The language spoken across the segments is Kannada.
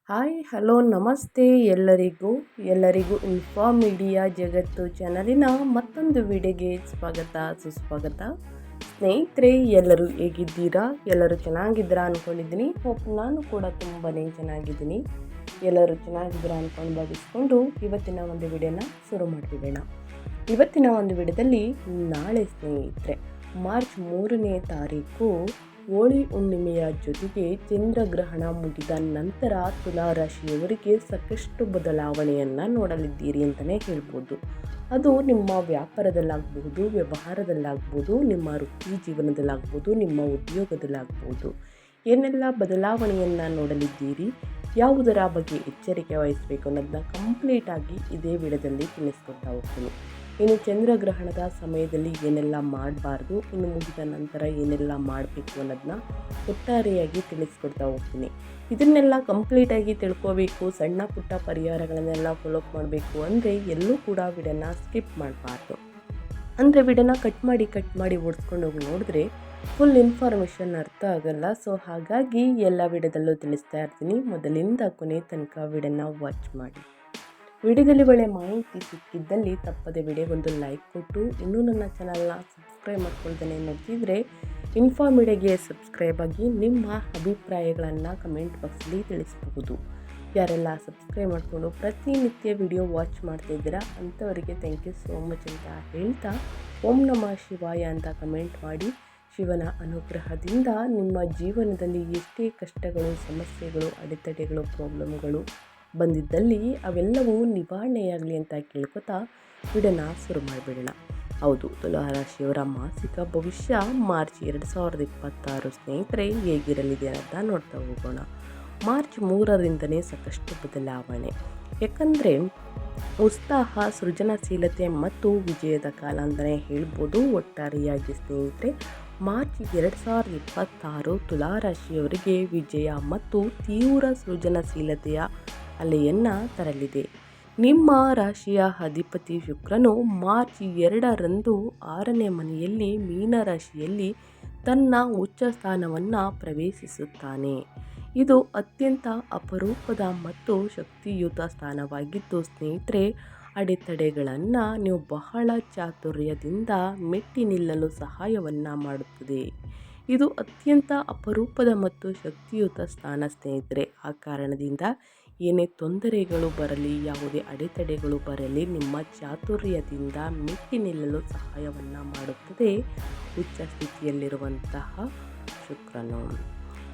ಹಾಯ್ ಹಲೋ ನಮಸ್ತೆ ಎಲ್ಲರಿಗೂ ಮೀಡಿಯಾ ಜಗತ್ತು ಚಾನಲಿನ ಮತ್ತೊಂದು ವಿಡಿಯೋಗೆ ಸ್ವಾಗತ ಸುಸ್ವಾಗತ. ಸ್ನೇಹಿತರೆ, ಎಲ್ಲರೂ ಹೇಗಿದ್ದೀರಾ? ಎಲ್ಲರೂ ಚೆನ್ನಾಗಿದ್ದೀರಾ ಅಂದ್ಕೊಂಡಿದ್ದೀನಿ. ನಾನು ಕೂಡ ತುಂಬಾ ಚೆನ್ನಾಗಿದ್ದೀನಿ. ಎಲ್ಲರೂ ಚೆನ್ನಾಗಿದ್ದೀರಾ ಅಂದ್ಕೊಂಡು ಭಾವಿಸ್ಕೊಂಡು ಇವತ್ತಿನ ಒಂದು ವಿಡಿಯೋನ ಶುರು ಮಾಡಿಬಿಡೋಣ. ಇವತ್ತಿನ ಒಂದು ವಿಡಿಯೋದಲ್ಲಿ ನಾಳೆ ಸ್ನೇಹಿತರೆ ಮಾರ್ಚ್ 3ನೇ ತಾರೀಕು ಹೋಳಿ ಹುಣ್ಣಿಮೆಯ ಜೊತೆಗೆ ಚಂದ್ರಗ್ರಹಣ ಮುಗಿದ ನಂತರ ತುಲಾ ರಾಶಿಯವರಿಗೆ ಸಾಕಷ್ಟು ಬದಲಾವಣೆಯನ್ನು ನೋಡಲಿದ್ದೀರಿ ಅಂತಲೇ ಹೇಳ್ಬೋದು. ಅದು ನಿಮ್ಮ ವ್ಯಾಪಾರದಲ್ಲಾಗ್ಬೋದು, ವ್ಯವಹಾರದಲ್ಲಾಗ್ಬೋದು, ನಿಮ್ಮ ವೃತ್ತಿ ಜೀವನದಲ್ಲಾಗ್ಬೋದು, ನಿಮ್ಮ ಉದ್ಯೋಗದಲ್ಲಾಗ್ಬೋದು. ಏನೆಲ್ಲ ಬದಲಾವಣೆಯನ್ನು ನೋಡಲಿದ್ದೀರಿ, ಯಾವುದರ ಬಗ್ಗೆ ಎಚ್ಚರಿಕೆ ವಹಿಸಬೇಕು ಅನ್ನೋದನ್ನ ಕಂಪ್ಲೀಟಾಗಿ ಇದೇ ವಿಡಿಯೋದಲ್ಲಿ ತಿಳಿಸ್ಕೊಡ್ತಾ ಹೋಗ್ತೀನಿ. ಇನ್ನು ಚಂದ್ರಗ್ರಹಣದ ಸಮಯದಲ್ಲಿ ಏನೆಲ್ಲ ಮಾಡಬಾರ್ದು, ಇನ್ನು ಮುಗಿದ ನಂತರ ಏನೆಲ್ಲ ಮಾಡಬೇಕು ಅನ್ನೋದನ್ನ ಒಟ್ಟಾರೆಯಾಗಿ ತಿಳಿಸ್ಕೊಡ್ತಾ ಹೋಗ್ತೀನಿ. ಇದನ್ನೆಲ್ಲ ಕಂಪ್ಲೀಟಾಗಿ ತಿಳ್ಕೋಬೇಕು, ಸಣ್ಣ ಪುಟ್ಟ ಪರಿಹಾರಗಳನ್ನೆಲ್ಲ ಫಾಲೋ ಮಾಡಬೇಕು ಅಂದರೆ ಎಲ್ಲೂ ಕೂಡ ವಿಡಿಯೋನ ಸ್ಕಿಪ್ ಮಾಡಬಾರ್ದು. ಅಂದರೆ ವಿಡಿಯೋನ ಕಟ್ ಮಾಡಿ ಓಡಿಸ್ಕೊಂಡು ಹೋಗಿ ನೋಡಿದ್ರೆ ಫುಲ್ ಇನ್ಫಾರ್ಮೇಷನ್ ಅರ್ಥ ಆಗಲ್ಲ. ಸೊ ಹಾಗಾಗಿ ಎಲ್ಲ ವಿಡಿಯೋದಲ್ಲೂ ತಿಳಿಸ್ತಾ ಇರ್ತೀನಿ. ಮೊದಲಿಂದ ಕೊನೆ ತನಕ ವಿಡಿಯೋನ ವಾಚ್ ಮಾಡಿ. ವಿಡಿಯೋದಲ್ಲಿ ಒಳ್ಳೆ ಮಾಹಿತಿ ಸಿಕ್ಕಿದ್ದಲ್ಲಿ ತಪ್ಪದೆ ವಿಡಿಯೋಗೊಂದು ಲೈಕ್ ಕೊಟ್ಟು, ಇನ್ನೂ ನನ್ನ ಚಾನಲ್ನ ಸಬ್ಸ್ಕ್ರೈಬ್ ಮಾಡ್ಕೊಳ್ತಾನೆ ನೋಡ್ತಿದ್ರೆ ಮೀಡಿಯಾಗೆ ಸಬ್ಸ್ಕ್ರೈಬ್ ಆಗಿ ನಿಮ್ಮ ಅಭಿಪ್ರಾಯಗಳನ್ನು ಕಮೆಂಟ್ ಬಾಕ್ಸಲ್ಲಿ ತಿಳಿಸಬಹುದು. ಯಾರೆಲ್ಲ ಸಬ್ಸ್ಕ್ರೈಬ್ ಮಾಡಿಕೊಂಡು ಪ್ರತಿನಿತ್ಯ ವಿಡಿಯೋ ವಾಚ್ ಮಾಡ್ತಾಯಿದ್ದೀರಾ ಅಂಥವರಿಗೆ ಥ್ಯಾಂಕ್ ಯು ಸೋ ಮಚ್ ಅಂತ ಹೇಳ್ತಾ, ಓಂ ನಮಃ ಶಿವಾಯ ಅಂತ ಕಮೆಂಟ್ ಮಾಡಿ. ಶಿವನ ಅನುಗ್ರಹದಿಂದ ನಿಮ್ಮ ಜೀವನದಲ್ಲಿ ಎಷ್ಟೇ ಕಷ್ಟಗಳು, ಸಮಸ್ಯೆಗಳು, ಅಡೆತಡೆಗಳು, ಪ್ರಾಬ್ಲಮ್ಗಳು ಬಂದಿದ್ದಲ್ಲಿ ಅವೆಲ್ಲವೂ ನಿವಾರಣೆಯಾಗಲಿ ಅಂತ ಕೇಳ್ಕೊತಾ ವಿಡಿಯೋನ ಶುರು ಮಾಡಿಬಿಡೋಣ. ಹೌದು, ತುಲಾ ರಾಶಿಯವರ ಮಾಸಿಕ ಭವಿಷ್ಯ ಮಾರ್ಚ್ 2026 ಸ್ನೇಹಿತರೆ ಹೇಗಿರಲಿದೆ ಅಂತ ನೋಡ್ತಾ ಹೋಗೋಣ. ಮಾರ್ಚ್ 3ರಿಂದನೇ ಸಾಕಷ್ಟು ಬದಲಾವಣೆ. ಯಾಕಂದರೆ ಉತ್ಸಾಹ, ಸೃಜನಶೀಲತೆ ಮತ್ತು ವಿಜಯದ ಕಾಲ ಅಂತಲೇ ಹೇಳ್ಬೋದು. ಒಟ್ಟಾರೆಯಾಗಿ ಸ್ನೇಹಿತರೆ ಮಾರ್ಚ್ 2026 ತುಲಾ ರಾಶಿಯವರಿಗೆ ವಿಜಯ ಮತ್ತು ತೀವ್ರ ಸೃಜನಶೀಲತೆಯ ಅಲೆಯನ್ನು ತರಲಿದೆ. ನಿಮ್ಮ ರಾಶಿಯ ಅಧಿಪತಿ ಶುಕ್ರನು ಮಾರ್ಚ್ 2ರಂದು 6ನೇ ಮನೆಯಲ್ಲಿ ಮೀನರಾಶಿಯಲ್ಲಿ ತನ್ನ ಉಚ್ಚ ಸ್ಥಾನವನ್ನು ಪ್ರವೇಶಿಸುತ್ತಾನೆ. ಇದು ಅತ್ಯಂತ ಅಪರೂಪದ ಮತ್ತು ಶಕ್ತಿಯುತ ಸ್ಥಾನವಾಗಿದ್ದು ಸ್ನೇಹಿತರೆ ಅಡೆತಡೆಗಳನ್ನು ನೀವು ಬಹಳ ಚಾತುರ್ಯದಿಂದ ಮೆಟ್ಟಿ ನಿಲ್ಲಲು ಸಹಾಯವನ್ನು ಮಾಡುತ್ತದೆ. ಇದು ಅತ್ಯಂತ ಅಪರೂಪದ ಮತ್ತು ಶಕ್ತಿಯುತ ಸ್ಥಾನ ಸ್ನೇಹಿತರೆ. ಆ ಕಾರಣದಿಂದ ಏನೇ ತೊಂದರೆಗಳು ಬರಲಿ, ಯಾವುದೇ ಅಡೆತಡೆಗಳು ಬರಲಿ, ನಿಮ್ಮ ಚಾತುರ್ಯದಿಂದ ಮೆಟ್ಟಿ ನಿಲ್ಲಲು ಸಹಾಯವನ್ನು ಮಾಡುತ್ತದೆ ಉಚ್ಚ ಸ್ಥಿತಿಯಲ್ಲಿರುವಂತಹ ಶುಕ್ರನು.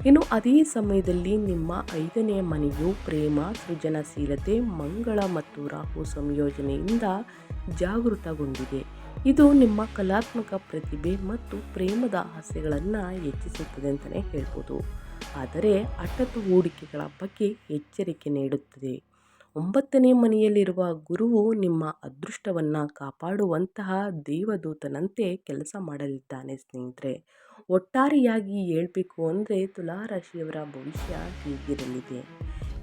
ಇನ್ನು ಅದೇ ಸಮಯದಲ್ಲಿ ನಿಮ್ಮ 5ನೇ ಮನೆಯು ಪ್ರೇಮ, ಸೃಜನಶೀಲತೆ, ಮಂಗಳ ಮತ್ತು ರಾಹು ಸಂಯೋಜನೆಯಿಂದ ಜಾಗೃತಗೊಂಡಿದೆ. ಇದು ನಿಮ್ಮ ಕಲಾತ್ಮಕ ಪ್ರತಿಭೆ ಮತ್ತು ಪ್ರೇಮದ ಆಸೆಗಳನ್ನು ಹೆಚ್ಚಿಸುತ್ತದೆ ಅಂತಲೇ ಹೇಳ್ಬೋದು. ಆದರೆ ಹಠಾತ್ ಹೂಡಿಕೆಗಳ ಬಗ್ಗೆ ಎಚ್ಚರಿಕೆ ನೀಡುತ್ತದೆ. 9ನೇ ಮನೆಯಲ್ಲಿರುವ ಗುರುವು ನಿಮ್ಮ ಅದೃಷ್ಟವನ್ನು ಕಾಪಾಡುವಂತಹ ದೇವದೂತನಂತೆ ಕೆಲಸ ಮಾಡಲಿದ್ದಾನೆ ಸ್ನೇಹಿತರೆ. ಒಟ್ಟಾರೆಯಾಗಿ ಹೇಳಬೇಕು ಅಂದರೆ ತುಲಾ ರಾಶಿಯವರ ಭವಿಷ್ಯ ಹೀಗಿರಲಿದೆ.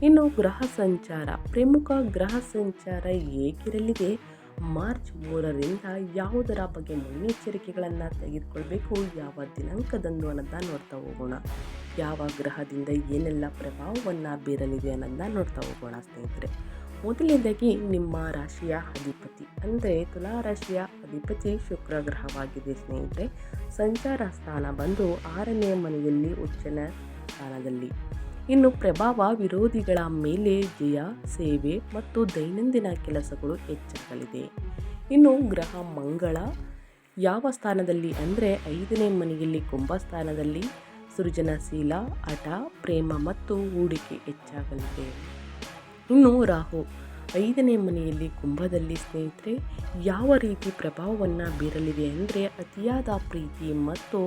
ಇನ್ನು ಗ್ರಹ ಸಂಚಾರ, ಪ್ರಮುಖ ಗ್ರಹ ಸಂಚಾರ ಹೇಗಿರಲಿದೆ, ಮಾರ್ಚ್ 3ರಿಂದ ಯಾವುದರ ಬಗ್ಗೆ ಮುನ್ನೆಚ್ಚರಿಕೆಗಳನ್ನು ತೆಗೆದುಕೊಳ್ಬೇಕು, ಯಾವ ದಿನಾಂಕದಂದು ಅನ್ನೋದನ್ನ ನೋಡ್ತಾ ಹೋಗೋಣ. ಯಾವ ಗ್ರಹದಿಂದ ಏನೆಲ್ಲ ಪ್ರಭಾವವನ್ನು ಬೀರಲಿದೆ ಅನ್ನೋದನ್ನ ನೋಡ್ತಾ ಹೋಗೋಣ ಸ್ನೇಹಿತರೆ. ಮೊದಲನೇದಾಗಿ ನಿಮ್ಮ ರಾಶಿಯ ಅಧಿಪತಿ ಅಂದರೆ ತುಲಾ ರಾಶಿಯ ಅಧಿಪತಿ ಶುಕ್ರ ಗ್ರಹವಾಗಿದೆ ಸ್ನೇಹಿತರೆ. ಸಂಚಾರ ಸ್ಥಾನ ಬಂದು 6ನೇ ಮನೆಯಲ್ಲಿ ಉಚ್ಚನ ಸ್ಥಾನದಲ್ಲಿ. ಇನ್ನು ಪ್ರಭಾವ ವಿರೋಧಿಗಳ ಮೇಲೆ ಜಯ, ಸೇವೆ ಮತ್ತು ದೈನಂದಿನ ಕೆಲಸಗಳು ಹೆಚ್ಚಾಗಲಿದೆ. ಇನ್ನು ಗ್ರಹ ಮಂಗಳ ಯಾವ ಸ್ಥಾನದಲ್ಲಿ ಅಂದರೆ 5ನೇ ಮನೆಯಲ್ಲಿ ಕುಂಭ ಸ್ಥಾನದಲ್ಲಿ. ಸೃಜನಶೀಲ, ಹಠ, ಪ್ರೇಮ ಮತ್ತು ಹೂಡಿಕೆ ಹೆಚ್ಚಾಗಲಿದೆ. ಇನ್ನು ರಾಹು 5ನೇ ಮನೆಯಲ್ಲಿ ಕುಂಭದಲ್ಲಿ ಸ್ನೇಹಿತರೆ ಯಾವ ರೀತಿ ಪ್ರಭಾವವನ್ನು ಬೀರಲಿದೆ ಅಂದರೆ ಅತಿಯಾದ ಪ್ರೀತಿ ಮತ್ತು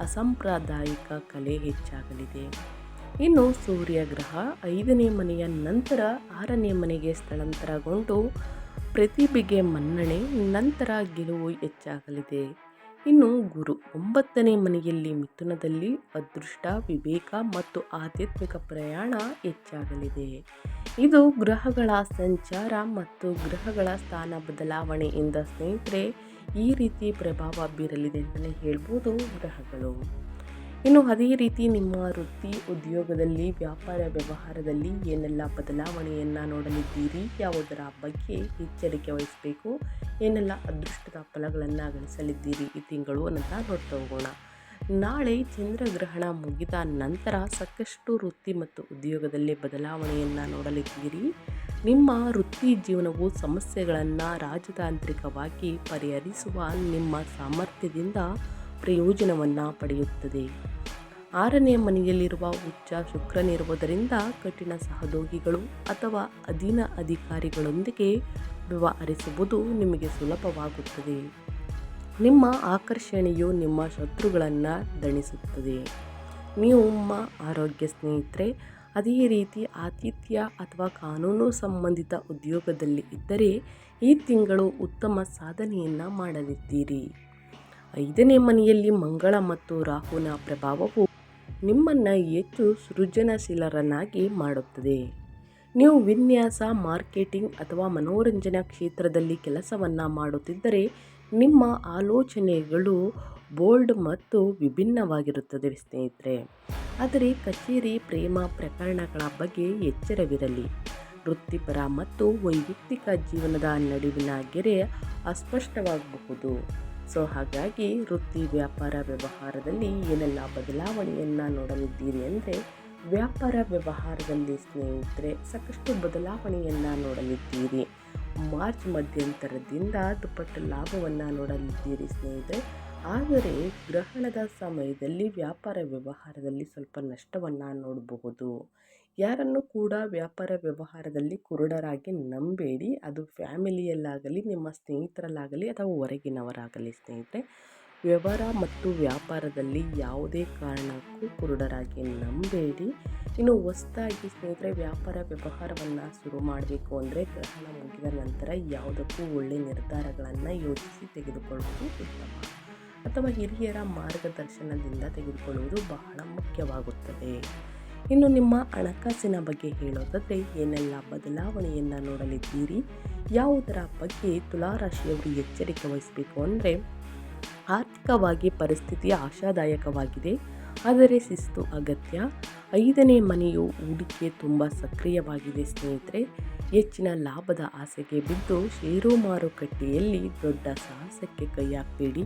ಅಸಾಂಪ್ರದಾಯಿಕ ಕಲೆ ಹೆಚ್ಚಾಗಲಿದೆ. ಇನ್ನು ಸೂರ್ಯ ಗ್ರಹ 5ನೇ ಮನೆಯ ನಂತರ 6ನೇ ಮನೆಗೆ ಸ್ಥಳಾಂತರಗೊಂಡು ಪ್ರತಿಭೆಗೆ ಮನ್ನಣೆ, ನಂತರ ಗೆಲುವು ಹೆಚ್ಚಾಗಲಿದೆ. ಇನ್ನು ಗುರು 9ನೇ ಮನೆಯಲ್ಲಿ ಮಿಥುನದಲ್ಲಿ ಅದೃಷ್ಟ, ವಿವೇಕ ಮತ್ತು ಆಧ್ಯಾತ್ಮಿಕ ಪ್ರಯಾಣ ಹೆಚ್ಚಾಗಲಿದೆ. ಇದು ಗ್ರಹಗಳ ಸಂಚಾರ ಮತ್ತು ಗ್ರಹಗಳ ಸ್ಥಾನ ಬದಲಾವಣೆಯಿಂದ ಸ್ನೇಹಿತರೆ ಈ ರೀತಿ ಪ್ರಭಾವ ಬೀರಲಿದೆ ಅಂತಲೇ ಹೇಳ್ಬೋದು ಗ್ರಹಗಳು. ಇನ್ನು ಅದೇ ರೀತಿ ನಿಮ್ಮ ವೃತ್ತಿ ಉದ್ಯೋಗದಲ್ಲಿ, ವ್ಯಾಪಾರ ವ್ಯವಹಾರದಲ್ಲಿ ಏನೆಲ್ಲ ಬದಲಾವಣೆಯನ್ನು ನೋಡಲಿದ್ದೀರಿ, ಯಾವುದರ ಬಗ್ಗೆ ಎಚ್ಚರಿಕೆ ವಹಿಸಬೇಕು, ಏನೆಲ್ಲ ಅದೃಷ್ಟದ ಫಲಗಳನ್ನು ಗಳಿಸಲಿದ್ದೀರಿ ಈ ತಿಂಗಳು ಅಂತ ನೋಡ್ತಾ ಹೋಗೋಣ. ನಾಳೆ ಚಂದ್ರಗ್ರಹಣ ಮುಗಿದ ನಂತರ ಸಾಕಷ್ಟು ವೃತ್ತಿ ಮತ್ತು ಉದ್ಯೋಗದಲ್ಲಿ ಬದಲಾವಣೆಯನ್ನು ನೋಡಲಿದ್ದೀರಿ. ನಿಮ್ಮ ವೃತ್ತಿ ಜೀವನವು ಸಮಸ್ಯೆಗಳನ್ನು ರಾಜತಾಂತ್ರಿಕವಾಗಿ ಪರಿಹರಿಸುವ ನಿಮ್ಮ ಸಾಮರ್ಥ್ಯದಿಂದ ಪ್ರಯೋಜನವನ್ನು ಪಡೆಯುತ್ತದೆ. 6ನೇ ಮನೆಯಲ್ಲಿರುವ ಉಚ್ಚ ಶುಕ್ರನಿರುವುದರಿಂದ ಕಠಿಣ ಸಹೋದ್ಯೋಗಿಗಳು ಅಥವಾ ಅಧೀನ ಅಧಿಕಾರಿಗಳೊಂದಿಗೆ ವ್ಯವಹರಿಸುವುದು ನಿಮಗೆ ಸುಲಭವಾಗುತ್ತದೆ. ನಿಮ್ಮ ಆಕರ್ಷಣೆಯು ನಿಮ್ಮ ಶತ್ರುಗಳನ್ನು ದಣಿಸುತ್ತದೆ. ನಿಮ್ಮ ಆರೋಗ್ಯ ಸ್ನೇಹಿತರೆ, ಅದೇ ರೀತಿ ಆತಿಥ್ಯ ಅಥವಾ ಕಾನೂನು ಸಂಬಂಧಿತ ಉದ್ಯೋಗದಲ್ಲಿ ಇದ್ದರೆ ಈ ತಿಂಗಳು ಉತ್ತಮ ಸಾಧನೆಯನ್ನು ಮಾಡಲಿದ್ದೀರಿ. 5ನೇ ಮನೆಯಲ್ಲಿ ಮಂಗಳ ಮತ್ತು ರಾಹುನ ಪ್ರಭಾವವು ನಿಮ್ಮನ್ನು ಹೆಚ್ಚು ಸೃಜನಶೀಲರನ್ನಾಗಿ ಮಾಡುತ್ತದೆ. ನೀವು ವಿನ್ಯಾಸ, ಮಾರ್ಕೆಟಿಂಗ್ ಅಥವಾ ಮನೋರಂಜನಾ ಕ್ಷೇತ್ರದಲ್ಲಿ ಕೆಲಸವನ್ನು ಮಾಡುತ್ತಿದ್ದರೆ ನಿಮ್ಮ ಆಲೋಚನೆಗಳು ಬೋಲ್ಡ್ ಮತ್ತು ವಿಭಿನ್ನವಾಗಿರುತ್ತದೆ ಸ್ನೇಹಿತರೆ. ಆದರೆ ಕಚೇರಿ, ಪ್ರೇಮ ಪ್ರಕರಣಗಳ ಬಗ್ಗೆ ಎಚ್ಚರವಿರಲಿ. ವೃತ್ತಿಪರ ಮತ್ತು ವೈಯಕ್ತಿಕ ಜೀವನದ ನಡುವಿನ ಗೆರೆ ಅಸ್ಪಷ್ಟವಾಗಬಹುದು. ಹಾಗಾಗಿ ವೃತ್ತಿ, ವ್ಯಾಪಾರ ವ್ಯವಹಾರದಲ್ಲಿ ಏನೆಲ್ಲ ಬದಲಾವಣೆಯನ್ನು ನೋಡಲಿದ್ದೀರಿ ಅಂದರೆ, ವ್ಯಾಪಾರ ವ್ಯವಹಾರದಲ್ಲಿ ಸ್ನೇಹಿತರೆ ಸಾಕಷ್ಟು ಬದಲಾವಣೆಯನ್ನು ನೋಡಲಿದ್ದೀರಿ. ಮಾರ್ಚ್ ಮಧ್ಯಂತರದಿಂದ ದುಪ್ಪಟ್ಟು ಲಾಭವನ್ನು ನೋಡಲಿದ್ದೀರಿ ಸ್ನೇಹಿತರೆ. ಆದರೆ ಗ್ರಹಣದ ಸಮಯದಲ್ಲಿ ವ್ಯಾಪಾರ ವ್ಯವಹಾರದಲ್ಲಿ ಸ್ವಲ್ಪ ನಷ್ಟವನ್ನು ನೋಡಬಹುದು. ಯಾರನ್ನು ಕೂಡ ವ್ಯಾಪಾರ ವ್ಯವಹಾರದಲ್ಲಿ ಕುರುಡರಾಗಿ ನಂಬೇಡಿ. ಅದು ಫ್ಯಾಮಿಲಿಯಲ್ಲಾಗಲಿ, ನಿಮ್ಮ ಸ್ನೇಹಿತರಲ್ಲಾಗಲಿ ಅಥವಾ ಹೊರಗಿನವರಾಗಲಿ ಸ್ನೇಹಿತರೆ. ವ್ಯವಹಾರ ಮತ್ತು ವ್ಯಾಪಾರದಲ್ಲಿ ಯಾವುದೇ ಕಾರಣಕ್ಕೂ ಕುರುಡರಾಗಿ ನಂಬೇಡಿ. ಇನ್ನು ಹೊಸದಾಗಿ ಸ್ನೇಹಿತರೆ ವ್ಯಾಪಾರ ವ್ಯವಹಾರವನ್ನು ಶುರು ಮಾಡಬೇಕು ಅಂದರೆ ಗ್ರಹಣ ಮುಗಿದ ನಂತರ ಯಾವುದಕ್ಕೂ ಒಳ್ಳೆಯ ನಿರ್ಧಾರಗಳನ್ನು ಯೋಚಿಸಿ ತೆಗೆದುಕೊಳ್ಳುವುದು ಉತ್ತಮ, ಅಥವಾ ಹಿರಿಯರ ಮಾರ್ಗದರ್ಶನದಿಂದ ತೆಗೆದುಕೊಳ್ಳುವುದು ಬಹಳ ಮುಖ್ಯವಾಗುತ್ತದೆ. ಇನ್ನು ನಿಮ್ಮ ಹಣಕಾಸಿನ ಬಗ್ಗೆ ಹೇಳೋದಾದರೆ ಏನೆಲ್ಲ ಬದಲಾವಣೆಯನ್ನು ನೋಡಲಿದ್ದೀರಿ, ಯಾವುದರ ಬಗ್ಗೆ ತುಲಾರಾಶಿಯವರು ಎಚ್ಚರಿಕೆ ವಹಿಸಬೇಕು ಅಂದರೆ, ಆರ್ಥಿಕವಾಗಿ ಪರಿಸ್ಥಿತಿ ಆಶಾದಾಯಕವಾಗಿದೆ, ಆದರೆ ಶಿಸ್ತು ಅಗತ್ಯ. 5ನೇ ಮನೆಯು ಹೂಡಿಕೆ ತುಂಬ ಸಕ್ರಿಯವಾಗಿದೆ ಸ್ನೇಹಿತರೆ. ಹೆಚ್ಚಿನ ಲಾಭದ ಆಸೆಗೆ ಬಿದ್ದು ಷೇರು ಮಾರುಕಟ್ಟೆಯಲ್ಲಿ ದೊಡ್ಡ ಸಾಹಸಕ್ಕೆ ಕೈ ಹಾಕಬೇಡಿ.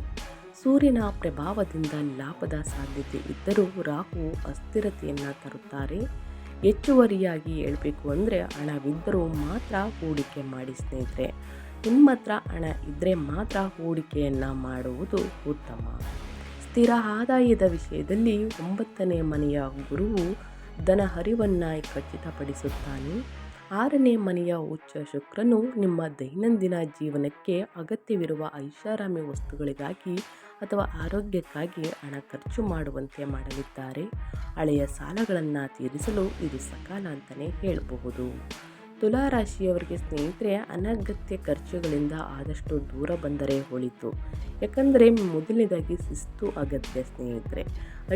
ಸೂರ್ಯನ ಪ್ರಭಾವದಿಂದ ಲಾಭದ ಸಾಧ್ಯತೆ ಇದ್ದರೂ ರಾಹು ಅಸ್ಥಿರತೆಯನ್ನು ತರುತ್ತಾರೆ. ಹೆಚ್ಚುವರಿಯಾಗಿ ಹೇಳಬೇಕು ಅಂದರೆ, ಹಣವಿದ್ದರೂ ಮಾತ್ರ ಹೂಡಿಕೆ ಮಾಡಿ ಸ್ನೇಹಿತರೆ. ನಿಮ್ಮ ಹತ್ರ ಹಣ ಇದ್ದರೆ ಮಾತ್ರ ಹೂಡಿಕೆಯನ್ನು ಮಾಡುವುದು ಉತ್ತಮ. ಸ್ಥಿರ ಆದಾಯದ ವಿಷಯದಲ್ಲಿ 9ನೇ ಮನೆಯ ಗುರುವು ಧನ ಹರಿವನ್ನು ಖಚಿತಪಡಿಸುತ್ತಾನೆ. 6ನೇ ಮನೆಯ ಉಚ್ಚ ಶುಕ್ರನು ನಿಮ್ಮ ದೈನಂದಿನ ಜೀವನಕ್ಕೆ ಅಗತ್ಯವಿರುವ ಐಷಾರಾಮಿ ವಸ್ತುಗಳಿಗಾಗಿ ಅಥವಾ ಆರೋಗ್ಯಕ್ಕಾಗಿ ಹಣ ಖರ್ಚು ಮಾಡುವಂತೆ ಮಾಡಲಿದ್ದಾರೆ. ಹಳೆಯ ಸಾಲಗಳನ್ನು ತೀರಿಸಲು ಇದು ಸಕಾಲ ಅಂತಲೇ ಹೇಳಬಹುದು. ತುಲಾರಾಶಿಯವರಿಗೆ ಸ್ನೇಹಿತರೆ, ಅನಗತ್ಯ ಖರ್ಚುಗಳಿಂದ ಆದಷ್ಟು ದೂರ ಬಂದರೆ ಒಳಿತು. ಯಾಕಂದರೆ ಮೊದಲನೇದಾಗಿ ಶಿಸ್ತು ಅಗತ್ಯ ಸ್ನೇಹಿತರೆ.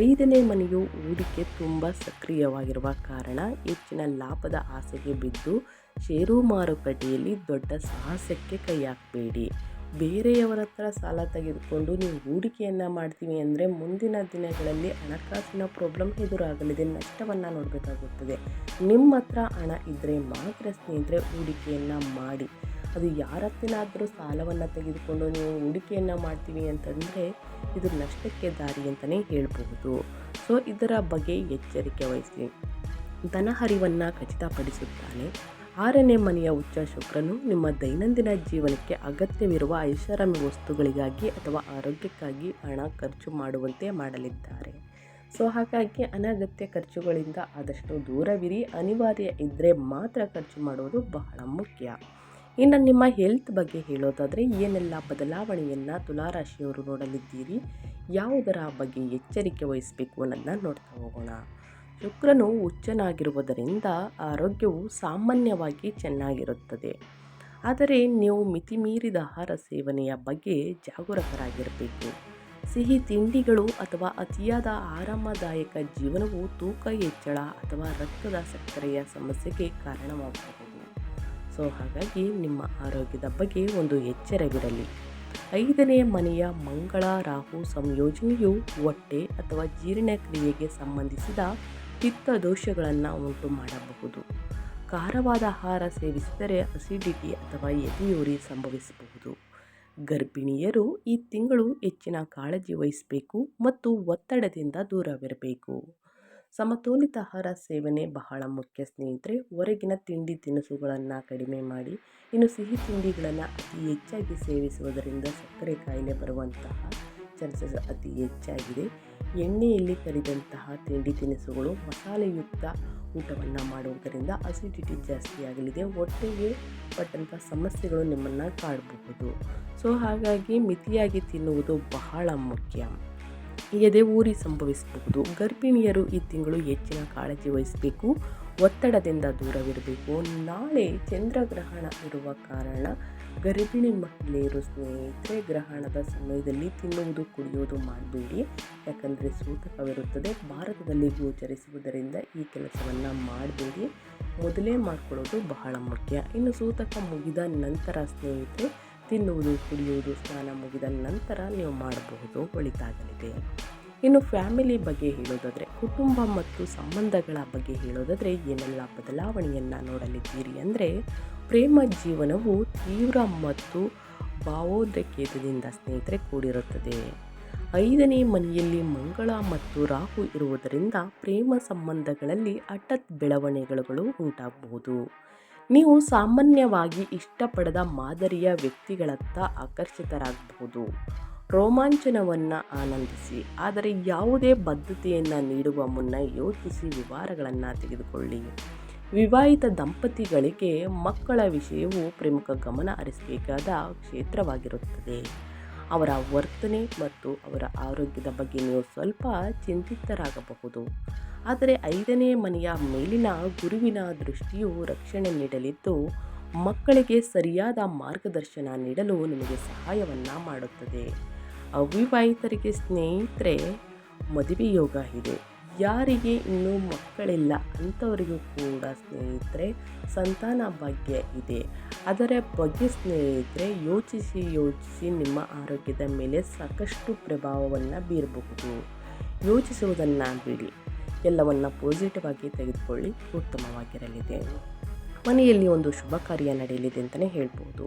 5ನೇ ಮನೆಯು ಹೂಡಿಕೆ ತುಂಬ ಸಕ್ರಿಯವಾಗಿರುವ ಕಾರಣ ಹೆಚ್ಚಿನ ಲಾಭದ ಆಸೆಗೆ ಬಿದ್ದು ಷೇರು ಮಾರುಕಟ್ಟೆಯಲ್ಲಿ ದೊಡ್ಡ ಸಾಹಸಕ್ಕೆ ಕೈ ಹಾಕಬೇಡಿ. ಬೇರೆಯವರ ಹತ್ರ ಸಾಲ ತೆಗೆದುಕೊಂಡು ನೀವು ಹೂಡಿಕೆಯನ್ನು ಮಾಡ್ತೀವಿ ಅಂದರೆ ಮುಂದಿನ ದಿನಗಳಲ್ಲಿ ಹಣಕಾಸಿನ ಪ್ರಾಬ್ಲಮ್ ಎದುರಾಗಲಿದೆ, ನಷ್ಟವನ್ನು ನೋಡಬೇಕಾಗುತ್ತದೆ. ನಿಮ್ಮ ಹತ್ರ ಹಣ ಇದ್ದರೆ ಮಾತ್ರ ಸ್ನೇಹಿತರೆ ಹೂಡಿಕೆಯನ್ನು ಮಾಡಿ. ಅದು ಯಾರ ಹತ್ತಿನಾದರೂ ಸಾಲವನ್ನು ತೆಗೆದುಕೊಂಡು ನೀವು ಹೂಡಿಕೆಯನ್ನು ಮಾಡ್ತೀವಿ ಅಂತಂದರೆ ಇದು ನಷ್ಟಕ್ಕೆ ದಾರಿ ಅಂತಲೇ ಹೇಳಬಹುದು. ಇದರ ಬಗ್ಗೆ ಎಚ್ಚರಿಕೆ ವಹಿಸಿ. ಧನ ಹರಿವನ್ನು ಖಚಿತಪಡಿಸುತ್ತಾನೆ. 6ನೇ ಮನೆಯ ಉಚ್ಚ ಶುಕ್ರನು ನಿಮ್ಮ ದೈನಂದಿನ ಜೀವನಕ್ಕೆ ಅಗತ್ಯವಿರುವ ಐಷಾರಾಮಿ ವಸ್ತುಗಳಿಗಾಗಿ ಅಥವಾ ಆರೋಗ್ಯಕ್ಕಾಗಿ ಹಣ ಖರ್ಚು ಮಾಡುವಂತೆ ಮಾಡಲಿದ್ದಾರೆ. ಹಾಗಾಗಿ ಅನಗತ್ಯ ಖರ್ಚುಗಳಿಂದ ಆದಷ್ಟು ದೂರವಿರಿ. ಅನಿವಾರ್ಯ ಇದ್ದರೆ ಮಾತ್ರ ಖರ್ಚು ಮಾಡುವುದು ಬಹಳ ಮುಖ್ಯ. ಇನ್ನು ನಿಮ್ಮ ಹೆಲ್ತ್ ಬಗ್ಗೆ ಹೇಳೋದಾದರೆ ಏನೆಲ್ಲ ಬದಲಾವಣೆಯನ್ನು ತುಲಾರಾಶಿಯವರು ನೋಡಲಿದ್ದೀರಿ, ಯಾವುದರ ಬಗ್ಗೆ ಎಚ್ಚರಿಕೆ ವಹಿಸಬೇಕು ಅನ್ನೋದನ್ನ ನೋಡ್ತಾ ಹೋಗೋಣ. ಶುಕ್ರನು ಉಚ್ಚನಾಗಿರುವುದರಿಂದ ಆರೋಗ್ಯವು ಸಾಮಾನ್ಯವಾಗಿ ಚೆನ್ನಾಗಿರುತ್ತದೆ. ಆದರೆ ನೀವು ಮಿತಿಮೀರಿದ ಆಹಾರ ಸೇವನೆಯ ಬಗ್ಗೆ ಜಾಗರೂಕರಾಗಿರಬೇಕು. ಸಿಹಿ ತಿಂಡಿಗಳು ಅಥವಾ ಅತಿಯಾದ ಆರಾಮದಾಯಕ ಜೀವನವು ತೂಕ ಹೆಚ್ಚಳ ಅಥವಾ ರಕ್ತದ ಸಕ್ಕರೆಯ ಸಮಸ್ಯೆಗೆ ಕಾರಣವಾಗಬಹುದು. ಹಾಗಾಗಿ ನಿಮ್ಮ ಆರೋಗ್ಯದ ಬಗ್ಗೆ ಒಂದು ಎಚ್ಚರವಿರಲಿ. 5ನೇ ಮನೆಯ ಮಂಗಳ ರಾಹು ಸಂಯೋಜನೆಯು ಹೊಟ್ಟೆ ಅಥವಾ ಜೀರ್ಣಕ್ರಿಯೆಗೆ ಸಂಬಂಧಿಸಿದ ಪಿತ್ತ ದೋಷಗಳನ್ನು ಉಂಟು ಮಾಡಬಹುದು. ಖಾರವಾದ ಆಹಾರ ಸೇವಿಸಿದರೆ ಅಸಿಡಿಟಿ ಅಥವಾ ಎದೆಯುರಿ ಸಂಭವಿಸಬಹುದು. ಗರ್ಭಿಣಿಯರು ಈ ತಿಂಗಳು ಹೆಚ್ಚಿನ ಕಾಳಜಿ ವಹಿಸಬೇಕು ಮತ್ತು ಒತ್ತಡದಿಂದ ದೂರವಿರಬೇಕು. ಸಮತೋಲಿತ ಆಹಾರ ಸೇವನೆ ಬಹಳ ಮುಖ್ಯ ಸ್ನೇಹಿತರೆ. ಹೊರಗಿನ ತಿಂಡಿ ತಿನಿಸುಗಳನ್ನು ಕಡಿಮೆ ಮಾಡಿ, ಇನ್ನು ಸಿಹಿ ತಿಂಡಿಗಳನ್ನು ಅತಿ ಹೆಚ್ಚಾಗಿ ಸೇವಿಸುವುದರಿಂದ ಸಕ್ಕರೆ ಕಾಯಿಲೆ ಬರುವಂತಹ ಚಾನ್ಸಸ್ ಅತಿ ಹೆಚ್ಚಾಗಿದೆ. ಎಣ್ಣೆಯಲ್ಲಿ ಕರಿದಂತಹ ತಿಂಡಿ ತಿನಿಸುಗಳು, ಮಸಾಲೆಯುಕ್ತ ಊಟವನ್ನು ಮಾಡುವುದರಿಂದ ಅಸಿಡಿಟಿ ಜಾಸ್ತಿ ಆಗಲಿದೆ. ಹೊಟ್ಟೆಗೆ ಪಟ್ಟಂಥ ಸಮಸ್ಯೆಗಳು ನಿಮ್ಮನ್ನು ಕಾಡಬಹುದು. ಸೊ ಹಾಗಾಗಿ ಮಿತಿಯಾಗಿ ತಿನ್ನುವುದು ಬಹಳ ಮುಖ್ಯ. ಎದೆ ಊರಿ ಸಂಭವಿಸಬಹುದು. ಗರ್ಭಿಣಿಯರು ಈ ತಿಂಗಳು ಹೆಚ್ಚಿನ ಕಾಳಜಿ ವಹಿಸಬೇಕು, ಒತ್ತಡದಿಂದ ದೂರವಿರಬೇಕು. ನಾಳೆ ಚಂದ್ರಗ್ರಹಣ ಇರುವ ಕಾರಣ ಗರ್ಭಿಣಿ ಮಹಿಳೆಯರು ಸ್ನೇಹಿತರೆ ಗ್ರಹಣದ ಸಮಯದಲ್ಲಿ ತಿನ್ನುವುದು ಕುಡಿಯುವುದು ಮಾಡಬೇಡಿ. ಯಾಕಂದರೆ ಸೂತಕವಿರುತ್ತದೆ. ಭಾರತದಲ್ಲಿ ಗೋಚರಿಸುವುದರಿಂದ ಈ ಕೆಲಸವನ್ನು ಮಾಡಬೇಡಿ. ಮೊದಲೇ ಮಾಡಿಕೊಳ್ಳೋದು ಬಹಳ ಮುಖ್ಯ. ಇನ್ನು ಸೂತಕ ಮುಗಿದ ನಂತರ ಸ್ನೇಹಿತರೆ ತಿನ್ನುವುದು ಕುಡಿಯುವುದು ಸ್ನಾನ ಮುಗಿದ ನಂತರ ನೀವು ಮಾಡಬಹುದು, ಒಳಿತಾಗಲಿದೆ. ಇನ್ನು ಫ್ಯಾಮಿಲಿ ಬಗ್ಗೆ ಹೇಳೋದಾದರೆ, ಕುಟುಂಬ ಮತ್ತು ಸಂಬಂಧಗಳ ಬಗ್ಗೆ ಹೇಳೋದಾದರೆ ಏನೆಲ್ಲ ಬದಲಾವಣೆಯನ್ನು ನೋಡಲಿದ್ದೀರಿ ಅಂದರೆ, ಪ್ರೇಮ ಜೀವನವು ತೀವ್ರ ಮತ್ತು ಭಾವೋದ್ರೇಕದಿಂದ ಸ್ನೇಹಿತರೆ ಕೂಡಿರುತ್ತದೆ. 5ನೇ ಮನೆಯಲ್ಲಿ ಮಂಗಳ ಮತ್ತು ರಾಹು ಇರುವುದರಿಂದ ಪ್ರೇಮ ಸಂಬಂಧಗಳಲ್ಲಿ ಹಠಾತ್ ಬೆಳವಣಿಗೆಗಳು ಉಂಟಾಗಬಹುದು. ನೀವು ಸಾಮಾನ್ಯವಾಗಿ ಇಷ್ಟಪಡದ ಮಾದರಿಯ ವ್ಯಕ್ತಿಗಳತ್ತ ಆಕರ್ಷಿತರಾಗಬಹುದು. ರೋಮಾಂಚನವನ್ನು ಆನಂದಿಸಿ, ಆದರೆ ಯಾವುದೇ ಬದ್ಧತೆಯನ್ನು ನೀಡುವ ಮುನ್ನ ಯೋಚಿಸಿ ವಿವರಗಳನ್ನು ತೆಗೆದುಕೊಳ್ಳಿ. ವಿವಾಹಿತ ದಂಪತಿಗಳಿಗೆ ಮಕ್ಕಳ ವಿಷಯವು ಪ್ರಮುಖ ಗಮನ ಹರಿಸಬೇಕಾದ ಕ್ಷೇತ್ರವಾಗಿರುತ್ತದೆ. ಅವರ ವರ್ತನೆ ಮತ್ತು ಅವರ ಆರೋಗ್ಯದ ಬಗ್ಗೆ ನೀವು ಸ್ವಲ್ಪ ಚಿಂತಿತರಾಗಬಹುದು. ಆದರೆ 5ನೇ ಮನೆಯ ಮೇಲಿನ ಗುರುವಿನ ದೃಷ್ಟಿಯು ರಕ್ಷಣೆ ನೀಡಲಿದ್ದು, ಮಕ್ಕಳಿಗೆ ಸರಿಯಾದ ಮಾರ್ಗದರ್ಶನ ನೀಡಲು ನಿಮಗೆ ಸಹಾಯವನ್ನು ಮಾಡುತ್ತದೆ. ಅವಿವಾಹಿತರಿಗೆ ಸ್ನೇಹಿತರೆ ಮದುವೆ ಯೋಗ ಇದೆ. ಯಾರಿಗೆ ಇನ್ನೂ ಮಕ್ಕಳಿಲ್ಲ ಅಂಥವರಿಗೂ ಕೂಡ ಸ್ನೇಹಿತರೆ ಸಂತಾನ ಭಾಗ್ಯ ಇದೆ. ಅದರ ಬಗ್ಗೆ ಸ್ನೇಹಿತರೆ ಯೋಚಿಸಿ ನಿಮ್ಮ ಆರೋಗ್ಯದ ಮೇಲೆ ಸಾಕಷ್ಟು ಪ್ರಭಾವವನ್ನು ಬೀರಬಹುದು. ಯೋಚಿಸುವುದನ್ನು ಬಿಡಿ, ಎಲ್ಲವನ್ನು ಪಾಸಿಟಿವ್ ಆಗಿ ತೆಗೆದುಕೊಳ್ಳಿ, ಉತ್ತಮವಾಗಿರಲಿದೆ. ಮನೆಯಲ್ಲಿ ಒಂದು ಶುಭ ಕಾರ್ಯ ನಡೆಯಲಿದೆ ಅಂತಲೇ ಹೇಳ್ಬೋದು.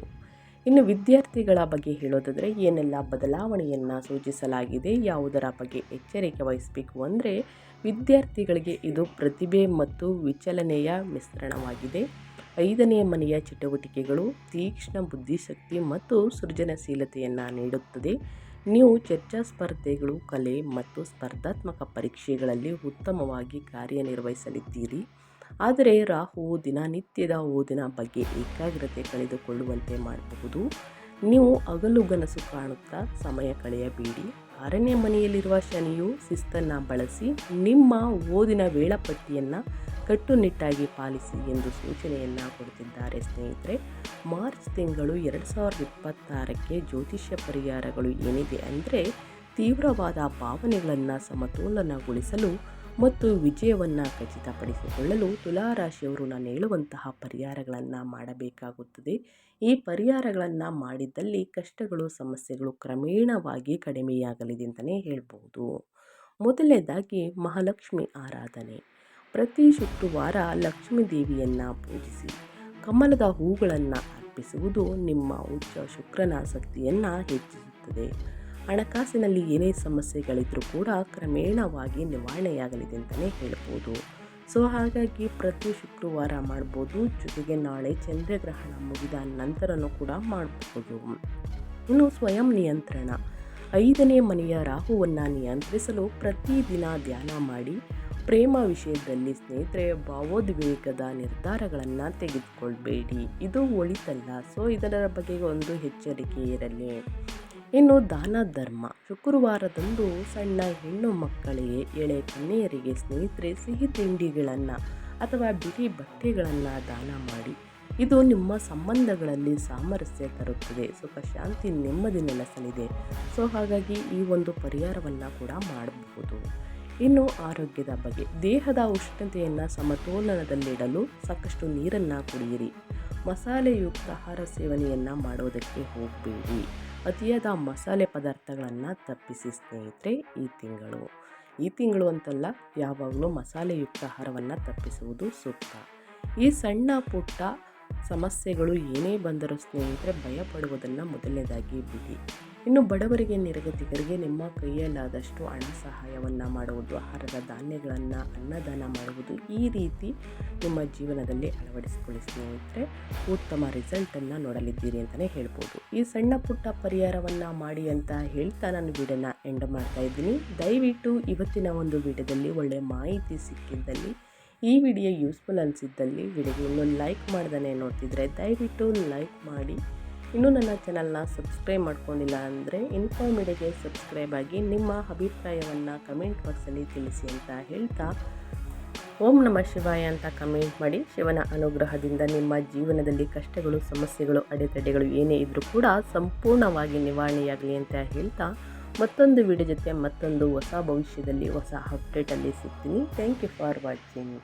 ಇನ್ನು ವಿದ್ಯಾರ್ಥಿಗಳ ಬಗ್ಗೆ ಹೇಳೋದಾದರೆ ಏನೆಲ್ಲ ಬದಲಾವಣೆಯನ್ನು ಸೂಚಿಸಲಾಗಿದೆ, ಯಾವುದರ ಬಗ್ಗೆ ಎಚ್ಚರಿಕೆ ವಹಿಸಬೇಕು ಅಂದರೆ, ವಿದ್ಯಾರ್ಥಿಗಳಿಗೆ ಇದು ಪ್ರತಿಭೆ ಮತ್ತು ವಿಚಲನೆಯ ಮಿಶ್ರಣವಾಗಿದೆ. 5ನೇ ಮನೆಯ ಚಟುವಟಿಕೆಗಳು ತೀಕ್ಷ್ಣ ಬುದ್ಧಿಶಕ್ತಿ ಮತ್ತು ಸೃಜನಶೀಲತೆಯನ್ನು ನೀಡುತ್ತದೆ. ನೀವು ಚರ್ಚಾ ಸ್ಪರ್ಧೆಗಳು, ಕಲೆ ಮತ್ತು ಸ್ಪರ್ಧಾತ್ಮಕ ಪರೀಕ್ಷೆಗಳಲ್ಲಿ ಉತ್ತಮವಾಗಿ ಕಾರ್ಯನಿರ್ವಹಿಸಲಿದ್ದೀರಿ. ಆದರೆ ರಾಹುವು ದಿನನಿತ್ಯದ ಓದಿನ ಬಗ್ಗೆ ಏಕಾಗ್ರತೆ ಕಳೆದುಕೊಳ್ಳುವಂತೆ ಮಾಡಬಹುದು. ನೀವು ಹಗಲುಗನಸು ಕಾಣುತ್ತಾ ಸಮಯ ಕಳೆಯಬೇಡಿ. 6ನೇ ಮನೆಯಲ್ಲಿರುವ ಶನಿಯು ಶಿಸ್ತನ್ನು ಬಳಸಿ ನಿಮ್ಮ ಓದಿನ ವೇಳಾಪಟ್ಟಿಯನ್ನು ಕಟ್ಟುನಿಟ್ಟಾಗಿ ಪಾಲಿಸಿ ಎಂದು ಸೂಚನೆಯನ್ನು ಕೊಡುತ್ತಿದ್ದಾರೆ ಸ್ನೇಹಿತರೆ. ಮಾರ್ಚ್ ತಿಂಗಳು 2026ಕ್ಕೆ ಜ್ಯೋತಿಷ್ಯ ಪರಿಹಾರಗಳು ಏನಿದೆ ಅಂದರೆ, ತೀವ್ರವಾದ ಭಾವನೆಗಳನ್ನು ಸಮತೋಲನಗೊಳಿಸಲು ಮತ್ತು ವಿಜಯವನ್ನು ಖಚಿತಪಡಿಸಿಕೊಳ್ಳಲು ತುಲಾರಾಶಿಯವರು ನಾನು ಹೇಳುವಂತಹ ಪರಿಹಾರಗಳನ್ನು ಮಾಡಬೇಕಾಗುತ್ತದೆ. ಈ ಪರಿಹಾರಗಳನ್ನು ಮಾಡಿದ್ದಲ್ಲಿ ಕಷ್ಟಗಳು, ಸಮಸ್ಯೆಗಳು ಕ್ರಮೇಣವಾಗಿ ಕಡಿಮೆಯಾಗಲಿದೆ ಅಂತಲೇ ಹೇಳ್ಬೋದು. ಮೊದಲನೇದಾಗಿ ಮಹಾಲಕ್ಷ್ಮಿ ಆರಾಧನೆ. ಪ್ರತಿ ಶುಕ್ರವಾರ ಲಕ್ಷ್ಮೀ ದೇವಿಯನ್ನು ಪೂಜಿಸಿ ಕಮಲದ ಹೂಗಳನ್ನು ಅರ್ಪಿಸುವುದು ನಿಮ್ಮ ಉಚ್ಚ ಶುಕ್ರನ ಶಕ್ತಿಯನ್ನು ಹೆಚ್ಚಿಸುತ್ತದೆ. ಹಣಕಾಸಿನಲ್ಲಿ ಏನೇ ಸಮಸ್ಯೆಗಳಿದ್ರೂ ಕೂಡ ಕ್ರಮೇಣವಾಗಿ ನಿವಾರಣೆಯಾಗಲಿದೆ ಅಂತಲೇ ಹೇಳ್ಬೋದು. ಸೊ ಹಾಗಾಗಿ ಪ್ರತಿ ಶುಕ್ರವಾರ ಮಾಡ್ಬೋದು. ಜೊತೆಗೆ ನಾಳೆ ಚಂದ್ರಗ್ರಹಣ ಮುಗಿದ ನಂತರನೂ ಕೂಡ ಮಾಡಬಹುದು. ಇನ್ನು ಸ್ವಯಂ ನಿಯಂತ್ರಣ. 5ನೇ ಮನೆಯ ರಾಹುವನ್ನು ನಿಯಂತ್ರಿಸಲು ಪ್ರತಿದಿನ ಧ್ಯಾನ ಮಾಡಿ. ಪ್ರೇಮ ವಿಷಯದಲ್ಲಿ ಸ್ನೇಹಿತರೆ ಭಾವೋದ್ವೇಗದ ನಿರ್ಧಾರಗಳನ್ನು ತೆಗೆದುಕೊಳ್ಬೇಡಿ, ಇದು ಒಳಿತಲ್ಲ. ಸೊ ಇದರ ಬಗ್ಗೆ ಒಂದು ಎಚ್ಚರಿಕೆ ಇರಲಿ. ಇನ್ನು ದಾನ ಧರ್ಮ. ಶುಕ್ರವಾರದಂದು ಸಣ್ಣ ಹೆಣ್ಣು ಮಕ್ಕಳಿಗೆ, ಎಳೆ ಕನ್ಯೆಯರಿಗೆ ಸ್ನೇಹಿತರೆ ಸಿಹಿ ತಿಂಡಿಗಳನ್ನು ಅಥವಾ ಬಿಳಿ ಬಟ್ಟೆಗಳನ್ನು ದಾನ ಮಾಡಿ. ಇದು ನಿಮ್ಮ ಸಂಬಂಧಗಳಲ್ಲಿ ಸಾಮರಸ್ಯ ತರುತ್ತದೆ, ಸುಖ ಶಾಂತಿ ನೆಮ್ಮದಿ ನೆಲೆಸಲಿದೆ. ಸೊ ಹಾಗಾಗಿ ಈ ಒಂದು ಪರಿಹಾರವನ್ನು ಕೂಡ ಮಾಡಬಹುದು. ಇನ್ನು ಆರೋಗ್ಯದ ಬಗ್ಗೆ. ದೇಹದ ಉಷ್ಣತೆಯನ್ನು ಸಮತೋಲನದಲ್ಲಿಡಲು ಸಾಕಷ್ಟು ನೀರನ್ನು ಕುಡಿಯಿರಿ. ಮಸಾಲೆಯುಕ್ತ ಆಹಾರ ಸೇವನೆಯನ್ನು ಮಾಡೋದಕ್ಕೆ ಹೋಗಬೇಡಿ. ಅತಿಯಾದ ಮಸಾಲೆ ಪದಾರ್ಥಗಳನ್ನು ತಪ್ಪಿಸಿ ಸ್ನೇಹಿತರೆ. ಈ ತಿಂಗಳು ಅಂತಲ್ಲ, ಯಾವಾಗಲೂ ಮಸಾಲೆಯುಕ್ತ ಆಹಾರವನ್ನು ತಪ್ಪಿಸುವುದು ಸೂಕ್ತ. ಈ ಸಣ್ಣ ಪುಟ್ಟ ಸಮಸ್ಯೆಗಳು ಏನೇ ಬಂದರೂ ಸ್ನೇಹಿತರೆ, ಭಯಪಡುವುದನ್ನು ಮೊದಲನೇದಾಗಿ ಬಿಡಿ. ಇನ್ನು ಬಡವರಿಗೆ, ನಿರ್ಗತಿಕರಿಗೆ ನಿಮ್ಮ ಕೈಯಲ್ಲಾದಷ್ಟು ಹಣ ಸಹಾಯವನ್ನು ಮಾಡುವುದು, ಆಹಾರದ ಧಾನ್ಯಗಳನ್ನು ಅನ್ನದಾನ ಮಾಡುವುದು, ಈ ರೀತಿ ನಿಮ್ಮ ಜೀವನದಲ್ಲಿ ಅಳವಡಿಸಿಕೊಳ್ಳಿ ಸ್ನೇಹಿತರೆ. ಉತ್ತಮ ರಿಸಲ್ಟನ್ನು ನೋಡಲಿದ್ದೀರಿ ಅಂತಲೇ ಹೇಳ್ಬೋದು. ಈ ಸಣ್ಣ ಪುಟ್ಟ ಪರಿಹಾರವನ್ನು ಮಾಡಿ ಅಂತ ಹೇಳ್ತಾ ನಾನು ವಿಡಿಯೋನ ಎಂಡ್ ಮಾಡ್ತಾ ಇದ್ದೀನಿ. ದಯವಿಟ್ಟು ಇವತ್ತಿನ ಒಂದು ವಿಡಿಯೋದಲ್ಲಿ ಒಳ್ಳೆಯ ಮಾಹಿತಿ ಸಿಕ್ಕಿದ್ದಲ್ಲಿ, ಈ ವಿಡಿಯೋ ಯೂಸ್ಫುಲ್ ಅನಿಸಿದ್ದಲ್ಲಿ ವಿಡಿಯೋಗೆ ಇನ್ನೂ ಲೈಕ್ ಮಾಡ್ದೇ ನೋಡ್ತಿದ್ರೆ ದಯವಿಟ್ಟು ಲೈಕ್ ಮಾಡಿ. ಇನ್ನೂ ನನ್ನ ಚಾನಲ್ನ ಸಬ್ಸ್ಕ್ರೈಬ್ ಮಾಡ್ಕೊಂಡಿಲ್ಲ ಅಂದರೆ ಇನ್ಫೋ ಮೀಡಿಯಾಗೆ ಸಬ್ಸ್ಕ್ರೈಬ್ ಆಗಿ ನಿಮ್ಮ ಅಭಿಪ್ರಾಯವನ್ನು ಕಮೆಂಟ್ ಬಾಕ್ಸಲ್ಲಿ ತಿಳಿಸಿ ಅಂತ ಹೇಳ್ತಾ, ಓಂ ನಮಃ ಶಿವಾಯ ಅಂತ ಕಮೆಂಟ್ ಮಾಡಿ. ಶಿವನ ಅನುಗ್ರಹದಿಂದ ನಿಮ್ಮ ಜೀವನದಲ್ಲಿ ಕಷ್ಟಗಳು, ಸಮಸ್ಯೆಗಳು, ಅಡೆತಡೆಗಳು ಏನೇ ಇದ್ದರೂ ಕೂಡ ಸಂಪೂರ್ಣವಾಗಿ ನಿವಾರಣೆಯಾಗಲಿ ಅಂತ ಹೇಳ್ತಾ, ಮತ್ತೊಂದು ವಿಡಿಯೋ ಜೊತೆ ಮತ್ತೊಂದು ಹೊಸ ಭವಿಷ್ಯದಲ್ಲಿ ಹೊಸ ಅಪ್ಡೇಟಲ್ಲಿ ಸಿಗ್ತೀನಿ. Thank you for watching.